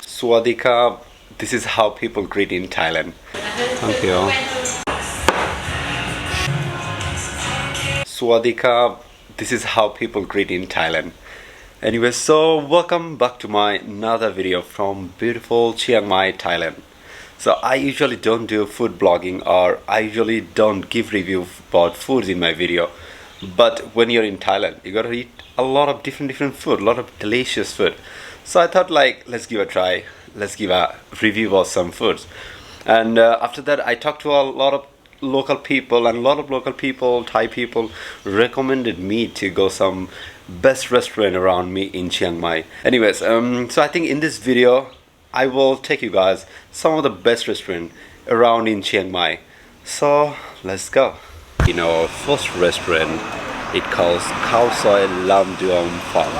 Swadika. This is how people greet in Thailand. Thank you. Swadika. This is how people greet in Thailand. Anyway, so welcome back to my another video from beautiful Chiang Mai, Thailand. So I usually don't do food blogging, or I usually don't give review about foods in my video. But when you're in Thailand, you gotta eat a lot of different food, a lot of delicious food. So I thought, like, let's give a try. Let's give a review of some foods. And after that, I talked to a lot of local people, and a lot of local people, Thai people, recommended me to go some best restaurant around me in Chiang Mai. Anyways, so I think in this video I will take you guys some of the best restaurant around in Chiang Mai. So let's go. In our first restaurant, it calls Khao Soi Lam Duong Pham.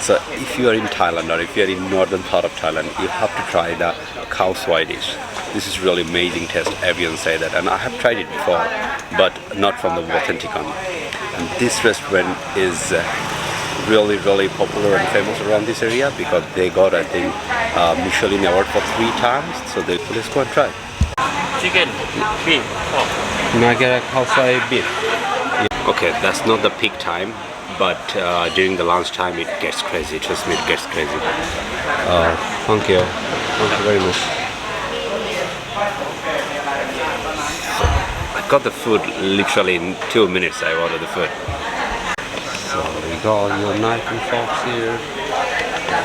So if you are in Thailand, or if you are in northern part of Thailand, you have to try the Khao Soi dish. This is really amazing taste, everyone say that, and I have tried it before, but not from the authentic one. And this restaurant is really popular and famous around this area because they got, I think, Michelin award for 3 times. So let's go and try. Chicken, beef, pork. Can I get a Khao Soi beef? Okay, that's not the peak time, but during the lunch time it gets crazy. Trust me, it gets crazy. Thank you very much. I got the food literally in 2 minutes. I ordered the food. So we got your knife and forks here,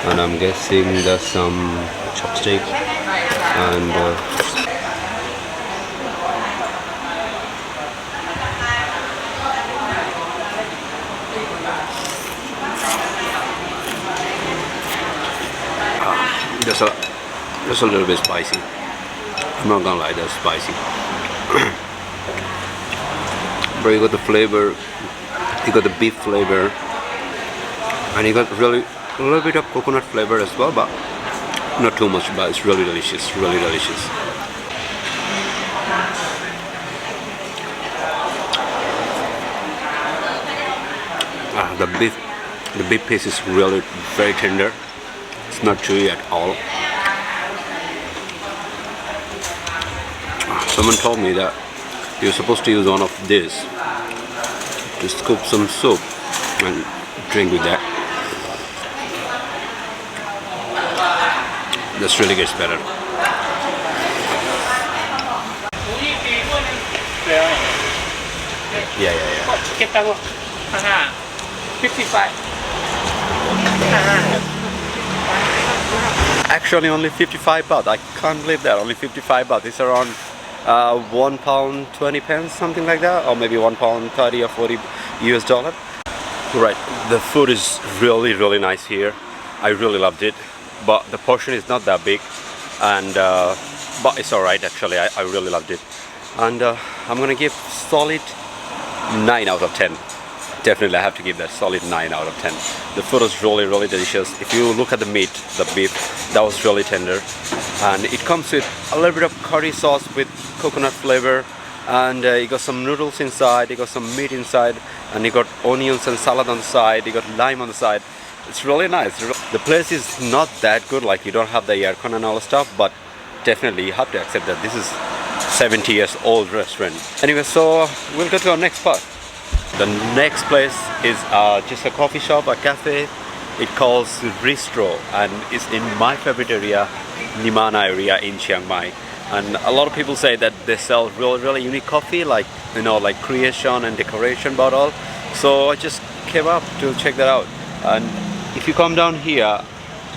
and I'm guessing there's some chopstick and that's a little bit spicy. I'm not gonna lie, that's spicy. But you got the flavor, you got the beef flavor, and you got really a little bit of coconut flavor as well, but not too much. But it's really delicious, really delicious. The beef piece is really very tender. It's not chewy at all. Someone told me that you're supposed to use one of this to scoop some soup and drink with that. This really gets better. Yeah. 55. Actually, only 55 baht. I can't believe that. Only 55 baht. It's around £1.20, something like that, or maybe £1.30 or 40 US dollar. Right, the food is really nice here. I really loved it, but the portion is not that big, and but it's alright actually. I really loved it, and I'm gonna give solid 9 out of 10. Definitely I have to give that solid 9 out of 10. The food was really delicious. If you look at the meat, the beef, that was really tender, and it comes with a little bit of curry sauce with coconut flavor, and you got some noodles inside, you got some meat inside, and you got onions and salad on the side, you got lime on the side. It's really nice. The place is not that good, like you don't have the aircon and all the stuff, but definitely you have to accept that this is 70 years old restaurant. Anyway, so we'll go to our next part. The next place is just a coffee shop, a cafe. It calls Bistro, and it's in my favorite area, Nimana area in Chiang Mai. And a lot of people say that they sell really unique coffee, like, you know, like creation and decoration about all. So I just came up to check that out. And if you come down here,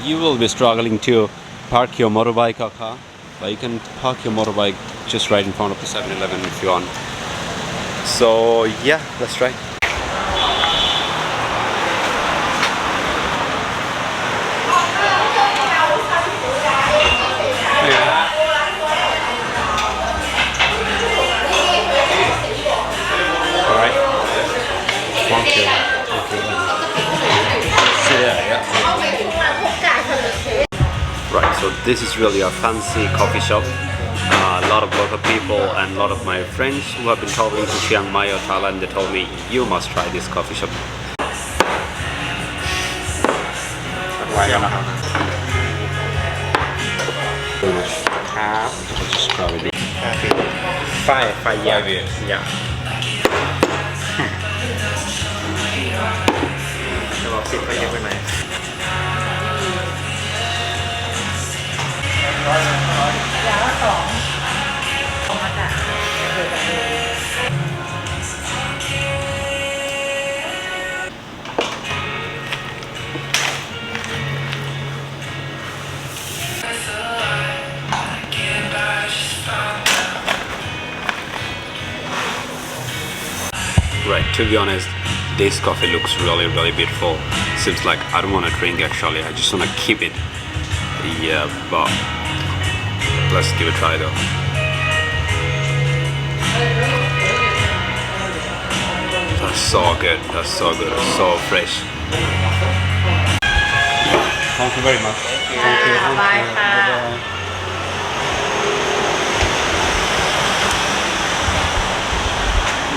you will be struggling to park your motorbike or car, but you can park your motorbike just right in front of the 7-Eleven if you want. So yeah, let's try. Right, so this is really a fancy coffee shop. A lot of local people and a lot of my friends who have been traveling to Chiang Mai or Thailand, they told me you must try this coffee shop. ไปกันนะครับ ครับ Just grab it. ไฟเยอะอย่าจะบอกปิดไฟเยอะไปไหม Right, to be honest, this coffee looks really, really beautiful. Seems like I don't want to drink actually, I just want to keep it. Yeah, but let's give it a try though. That's so good, that's so good, it's so fresh. Thank you very much. Thank you. Bye.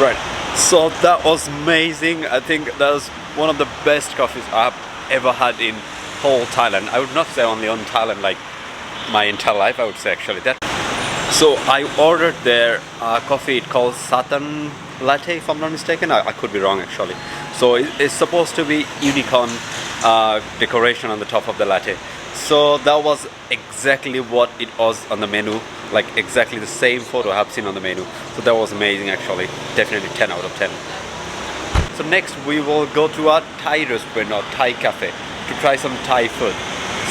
Right, so that was amazing. I think that was one of the best coffees I've ever had in whole Thailand. I would not say only on Thailand, like my entire life, I would say actually that. So I ordered their coffee, it calls Satan latte if I'm not mistaken. I could be wrong actually. So it's supposed to be unicorn decoration on the top of the latte. So that was exactly what it was on the menu, like exactly the same photo I have seen on the menu. So that was amazing actually, definitely 10 out of 10. So next we will go to a Thai restaurant or Thai cafe to try some Thai food.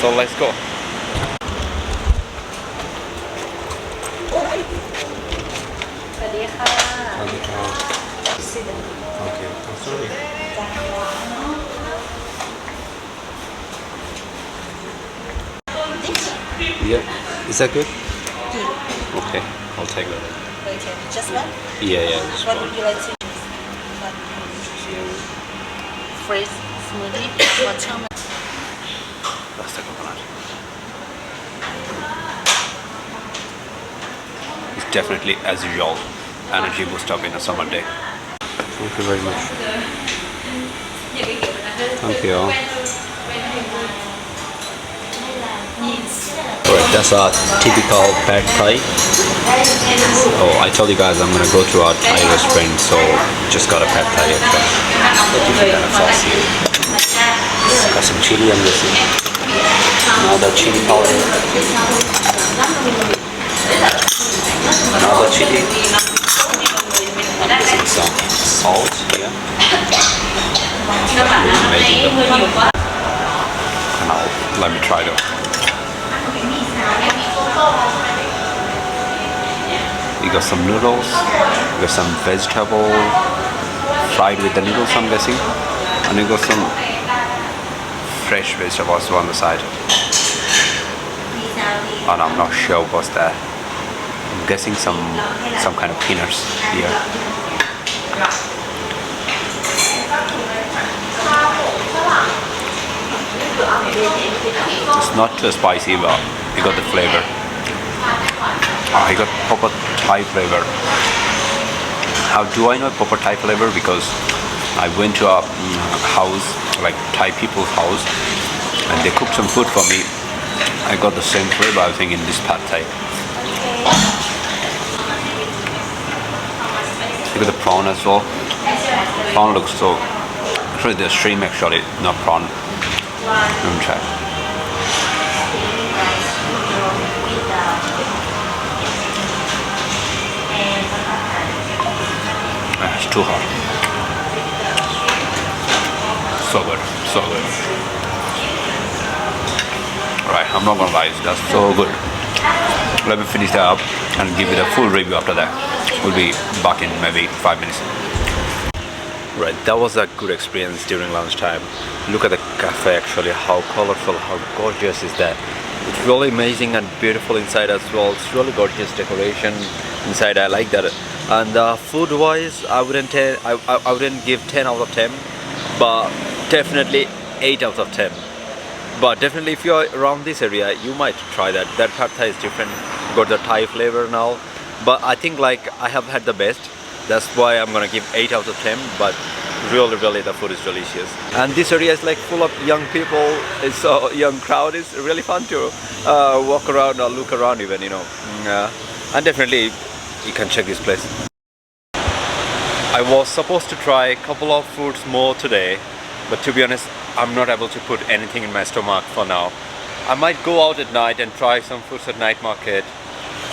So let's go. Yeah, is that good? Okay, I'll take that. Okay, just one? Yeah, just What one. would you like to freeze smoothie or chocolate? That's the coconut. It's definitely, as usual, energy boost up in a summer day. Thank you very much. Thank you. Alright, that's a typical pad Thai. Oh, I told you guys I'm gonna go to a Thai restaurant, so just got a pad Thai actually. Different kind of sauce here. Got some chili, I'm guessing. Another chili powder. Another chili. I'm guessing some salt here. Amazing though. Now, let me try though. We got some noodles, we got some vegetable fried with the noodles, I'm guessing, and we got some fresh vegetables on the side. And I'm not sure what's that. I'm guessing some kind of peanuts here. It's not too spicy, but you got the flavor. I got proper Thai flavor. How do I know proper Thai flavor? Because I went to a house, like Thai people's house, and they cooked some food for me. I got the same flavor, I think, in this pad Thai. Look at the prawn as well. Prawn looks so... Actually, the shrimp actually, not prawn. Let me try. It's too hot. So good, so good. Right, I'm not gonna lie, that's so good. Let me finish that up and give you the full review after that. We'll be back in maybe 5 minutes. Right, that was a good experience during lunchtime. Look at the cafe actually, how colorful, how gorgeous is that. It's really amazing and beautiful inside as well. It's really gorgeous decoration inside, I like that. And food wise, I wouldn't give 10 out of 10, but definitely 8 out of 10. But definitely if you're around this area, you might try that. That pad Thai is different, got the Thai flavor now. But I think like I have had the best. That's why I'm gonna give 8 out of 10. But really the food is delicious. And this area is like full of young people. It's a young crowd. It's really fun to walk around or look around even, you know. And definitely you can check this place. I was supposed to try a couple of foods more today, but to be honest, I'm not able to put anything in my stomach for now. I might go out at night and try some foods at night market,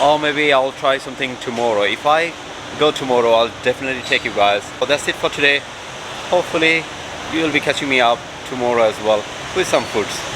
or maybe I'll try something tomorrow. If I go tomorrow, I'll definitely take you guys. So that's it for today. Hopefully you will be catching me up tomorrow as well with some foods.